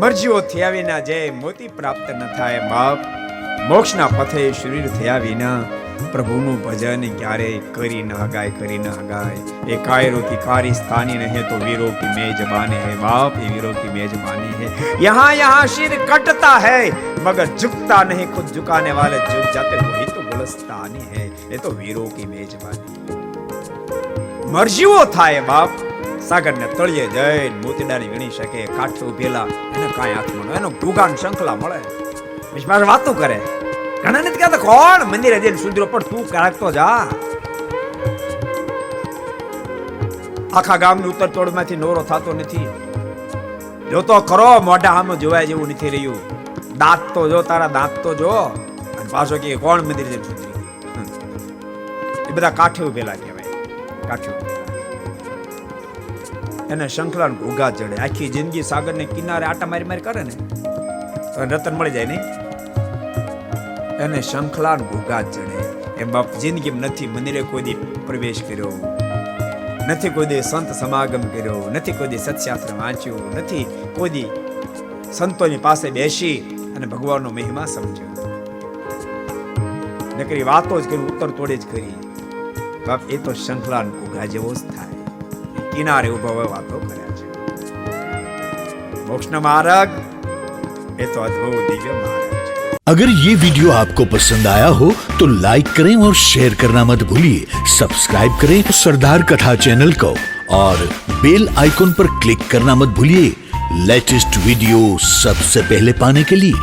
મરજીઓ થયા વિના જે મોતી પ્રાપ્ત ન થાય બાપ, મોક્ષના પથે શરીર થયા વિના પ્રભુનું ભજન ક્યારેય કરી ન હગાય, કરી ન હગાય. એ कायरों की कारी स्थानी नहीं तो वीरों की मेजबानी है बाप, ये वीरों की मेजबानी है. यहाँ यहाँ सिर कटता है मगर झुकता नहीं, खुद झुकाने वाले झुक जाते, वही तो गुलस्तानी है. ये तो वीरों की मेजबानी. મરજીઓ થાય બાપ, સાગર ને તળિયે જઈને મોતીડાની વીણી શકે, કાઠે ઉભેલા એને કાંઈ હાથમાં એનો ગુગાન શંખલા મળે, વિશ્વાસ વાતો કરે. ઘણા નથી કહેતા કોણ મંદિરે જઈને સુધરો, પણ તું કરાકતો જા. આખા ગામની ઉત્તર તોડમાંથી નોરો થતો નથી. જો તો ખરો, મોઢા આમ જોવાય જેવું નથી રહ્યું. દાંત તો જો, તારા દાંત તો જો. અને પાછો કે કોણ મંદિરે જઈને સુધરી. એ બધા કાઠે ઉભેલા કહેવાય, કાઠે એને શંખલા ઘોઘા ચડે. આખી જિંદગી સાગર ને કિનારે આટા મારી મારી કરે ને તો રતન મળી જાય નહીં. એને શંખલા ઘોઘા ચડે. એમ બાપ જિંદગીમાં નથી મંદિરે કોઈ દી પ્રવેશ કર્યો, નથી કોઈ દી સંત સમાગમ કર્યો, નથી કોઈ દી સત્શાસ્ત્ર વાંચ્યું, નથી કોઈ દી સંતોની પાસે બેસી અને ભગવાનનો મહિમા સમજ્યો. નકરી વાતો જ કરી, ઉત્તર તોડે જ કરી. બાપ એ તો શંખલા ઘોઘા જેવો જ થાય. કિનારે ઉભા વાતો કર્યા છે. મોક્ષનો માર્ગ એ તો અદ્ભુત દિવ્ય માર્ગ છે. अगर ये वीडियो आपको पसंद आया हो तो लाइक करें और शेयर करना मत भूलिए. सब्सक्राइब करें सरदार कथा चैनल को और बेल आइकॉन पर क्लिक करना मत भूलिए लेटेस्ट वीडियो सबसे पहले पाने के लिए.